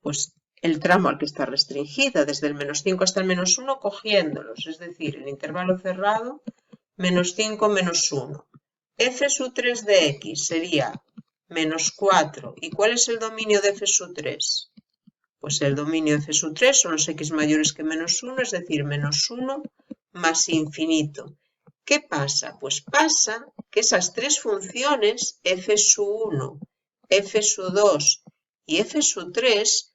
Pues el tramo al que está restringida, desde el menos 5 hasta el menos 1, cogiéndolos, es decir, el intervalo cerrado, menos 5 menos 1. F sub 3 de x sería menos 4. ¿Y cuál es el dominio de f sub 3? Pues el dominio de f sub 3 son los x mayores que menos 1, es decir, menos 1 más infinito. ¿Qué pasa? Pues pasa que esas 3 funciones, f sub 1, f sub 2 y f sub 3,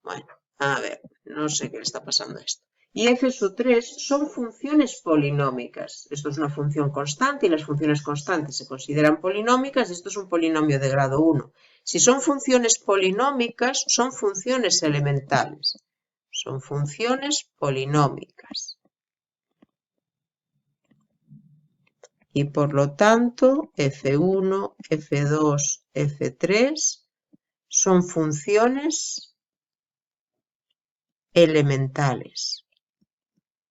bueno, a ver, no sé qué le está pasando a esto. Y f sub 3 son funciones polinómicas. Esto es una función constante y las funciones constantes se consideran polinómicas y esto es un polinomio de grado 1. Si son funciones polinómicas, son funciones elementales. Son funciones polinómicas. Y por lo tanto, f1, f2, f3 son funciones elementales.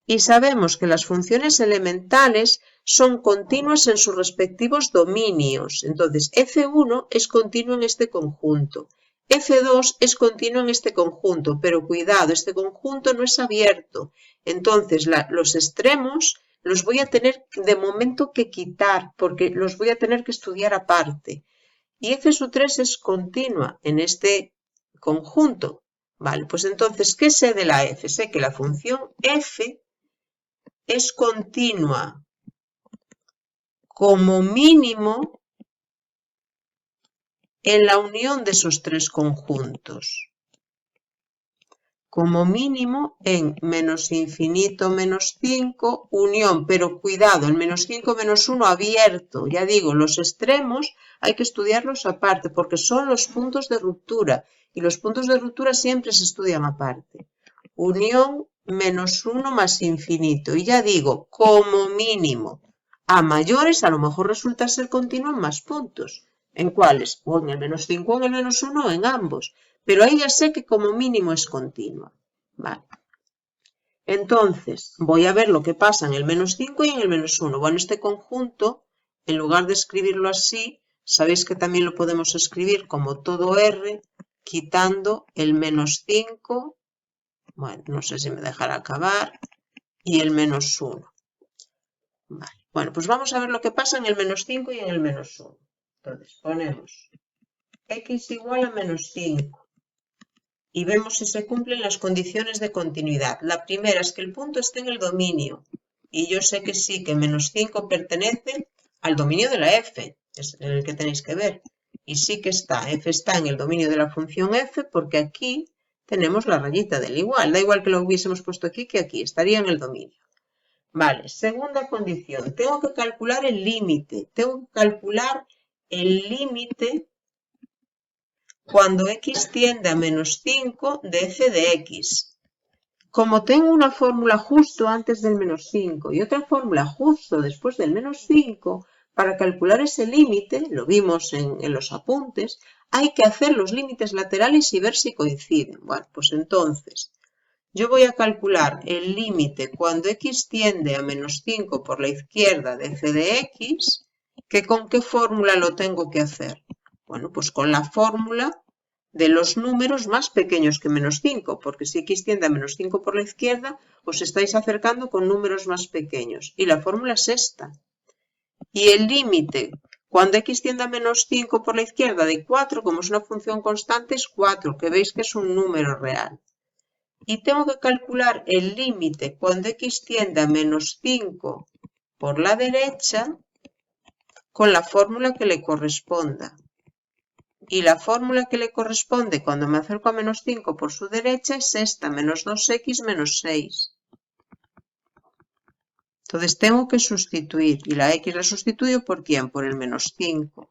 Y sabemos que las funciones elementales son continuas en sus respectivos dominios. Entonces, f1 es continuo en este conjunto. f2 es continuo en este conjunto, pero cuidado, este conjunto no es abierto. Entonces, los extremos los voy a tener de momento que quitar, porque los voy a tener que estudiar aparte. Y f sub 3 es continua en este conjunto. Vale, pues entonces, ¿qué sé de la f? Sé que la función f es continua como mínimo en la unión de esos 3 conjuntos. Como mínimo en menos infinito menos 5, unión, pero cuidado, el menos 5 menos 1 abierto. Ya digo, los extremos hay que estudiarlos aparte porque son los puntos de ruptura y los puntos de ruptura siempre se estudian aparte. Unión menos 1 más infinito. Y ya digo, como mínimo. A mayores a lo mejor resulta ser continuo en más puntos. ¿En cuáles? O en el menos 5 o en el menos 1 o en ambos. Pero ahí ya sé que como mínimo es continua. Vale. Entonces, voy a ver lo que pasa en el menos 5 y en el menos 1. Bueno, este conjunto, en lugar de escribirlo así, sabéis que también lo podemos escribir como todo R, quitando el menos 5. Bueno, no sé si me dejará acabar. Y el menos 1. Vale. Bueno, pues vamos a ver lo que pasa en el menos 5 y en el menos 1. Entonces, ponemos x igual a menos 5. Y vemos si se cumplen las condiciones de continuidad. La primera es que el punto esté en el dominio. Y yo sé que sí, que menos 5 pertenece al dominio de la f. Es el que tenéis que ver. Y sí que está. F está en el dominio de la función f porque aquí tenemos la rayita del igual. Da igual que lo hubiésemos puesto aquí que aquí. Estaría en el dominio. Vale, segunda condición. Tengo que calcular el límite. Tengo que calcular el límite cuando x tiende a menos 5 de f de x. Como tengo una fórmula justo antes del menos 5 y otra fórmula justo después del menos 5, para calcular ese límite, lo vimos en los apuntes, hay que hacer los límites laterales y ver si coinciden. Bueno, pues entonces, yo voy a calcular el límite cuando x tiende a menos 5 por la izquierda de f de x, que ¿con qué fórmula lo tengo que hacer? Bueno, pues con la fórmula de los números más pequeños que menos 5, porque si x tiende a menos 5 por la izquierda, os estáis acercando con números más pequeños. Y la fórmula es esta. Y el límite cuando x tiende a menos 5 por la izquierda de 4, como es una función constante, es 4, que veis que es un número real. Y tengo que calcular el límite cuando x tiende a menos 5 por la derecha con la fórmula que le corresponda. Y la fórmula que le corresponde cuando me acerco a menos 5 por su derecha es esta, menos 2x menos 6. Entonces tengo que sustituir, y la x la sustituyo ¿por quién? Por el menos 5.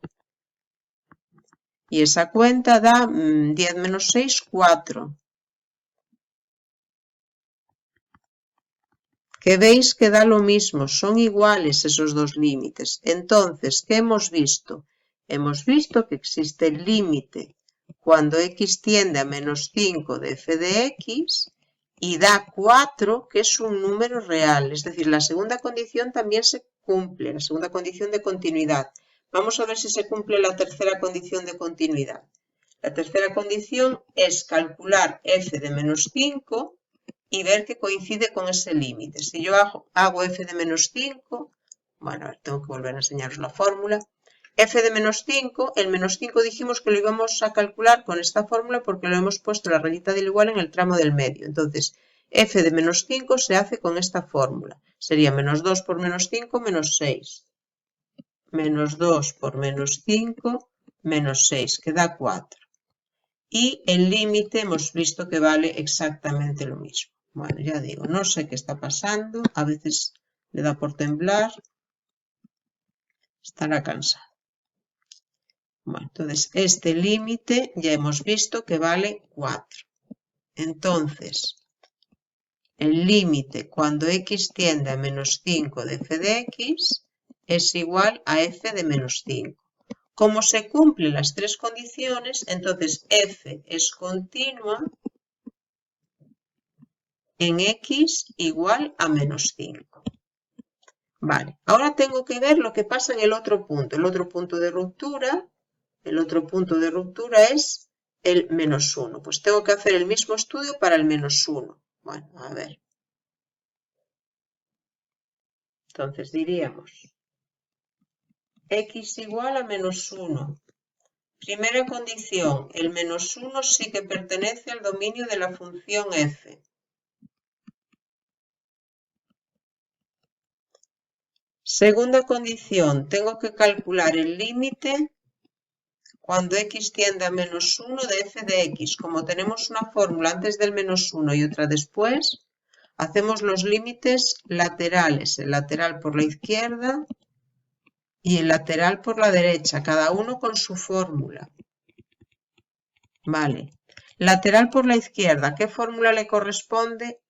Y esa cuenta da 10 menos 6, 4. Que veis que da lo mismo, son iguales esos dos límites. Entonces, ¿qué hemos visto? Hemos visto que existe el límite cuando x tiende a menos 5 de f de x y da 4, que es un número real. Es decir, la segunda condición también se cumple, la segunda condición de continuidad. Vamos a ver si se cumple la tercera condición de continuidad. La tercera condición es calcular f de menos 5 y ver que coincide con ese límite. Si yo hago f de menos 5, bueno, tengo que volver a enseñaros la fórmula. F de menos 5, el menos 5 dijimos que lo íbamos a calcular con esta fórmula porque lo hemos puesto la rayita del igual en el tramo del medio. Entonces, f de menos 5 se hace con esta fórmula. Sería menos 2 por menos 5, menos 6. Menos 2 por menos 5, menos 6, que da 4. Y el límite hemos visto que vale exactamente lo mismo. Bueno, ya digo, no sé qué está pasando. A veces le da por temblar. Estará cansado. Bueno, entonces este límite ya hemos visto que vale 4. Entonces, el límite cuando x tiende a menos 5 de f de x es igual a f de menos 5. Como se cumplen las tres condiciones, entonces f es continua en x igual a menos 5. Vale, ahora tengo que ver lo que pasa en el otro punto. El otro punto de ruptura es el menos 1. Pues tengo que hacer el mismo estudio para el menos 1. Bueno, a ver. Entonces diríamos x igual a menos 1. Primera condición, el menos 1 sí que pertenece al dominio de la función f. Segunda condición, tengo que calcular el límite cuando x tiende a menos 1 de f de x. Como tenemos una fórmula antes del menos 1 y otra después, hacemos los límites laterales, el lateral por la izquierda y el lateral por la derecha, cada uno con su fórmula. Vale. Lateral por la izquierda, ¿qué fórmula le corresponde?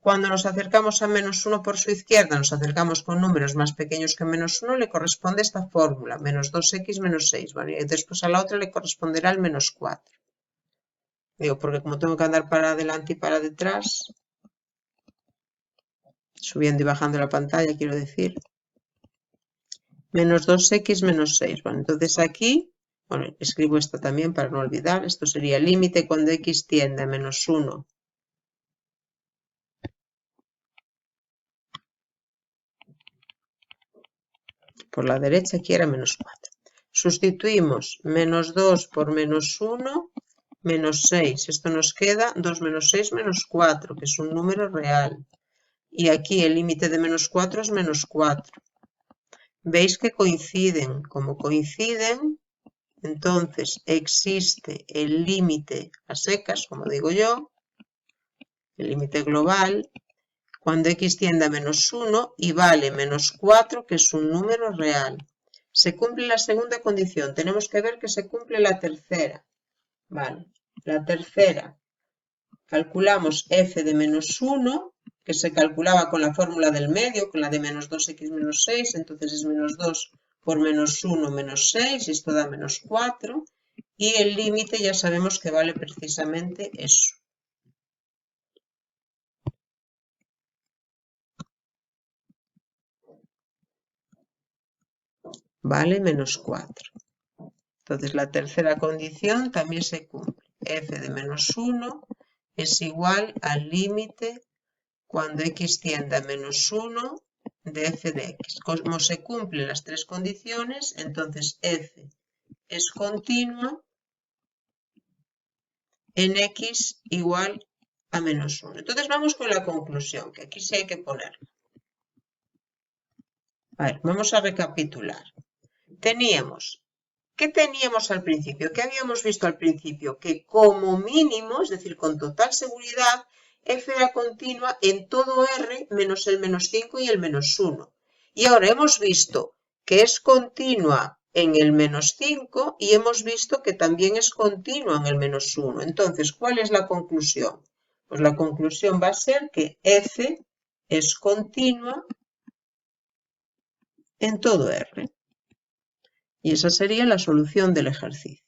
Cuando nos acercamos a menos 1 por su izquierda, nos acercamos con números más pequeños que menos 1, le corresponde esta fórmula, menos 2x menos 6. Bueno, y después a la otra le corresponderá el menos 4. Digo, porque como tengo que andar para adelante y para detrás, subiendo y bajando la pantalla, quiero decir, menos 2x menos 6. Bueno, entonces aquí, bueno, escribo esto también para no olvidar, esto sería el límite cuando x tiende a menos 1 por la derecha, aquí era menos 4. Sustituimos menos 2 por menos 1, menos 6. Esto nos queda 2 menos 6 menos 4, que es un número real. Y aquí el límite de menos 4 es menos 4. Veis que coinciden. Como coinciden, entonces existe el límite a secas, como digo yo, el límite global, cuando x tiende a menos 1 y vale menos 4, que es un número real. Se cumple la segunda condición. Tenemos que ver que se cumple la tercera. Vale. La tercera. Calculamos f de menos 1, que se calculaba con la fórmula del medio, con la de menos 2x menos 6. Entonces es menos 2 por menos 1 menos 6. Y esto da menos 4. Y el límite ya sabemos que vale precisamente eso. vale menos 4. Entonces la tercera condición también se cumple. F de menos 1 es igual al límite cuando x tiende a menos 1 de f de x. Como se cumplen las tres condiciones, entonces f es continua en x igual a menos 1. Entonces vamos con la conclusión, que aquí sí hay que ponerla. A ver, vamos a recapitular. ¿Qué teníamos al principio? ¿Qué habíamos visto al principio? Que como mínimo, es decir, con total seguridad, f era continua en todo R menos el menos 5 y el menos 1. Y ahora hemos visto que es continua en el menos 5 y hemos visto que también es continua en el menos 1. Entonces, ¿cuál es la conclusión? Pues la conclusión va a ser que f es continua en todo R. Y esa sería la solución del ejercicio.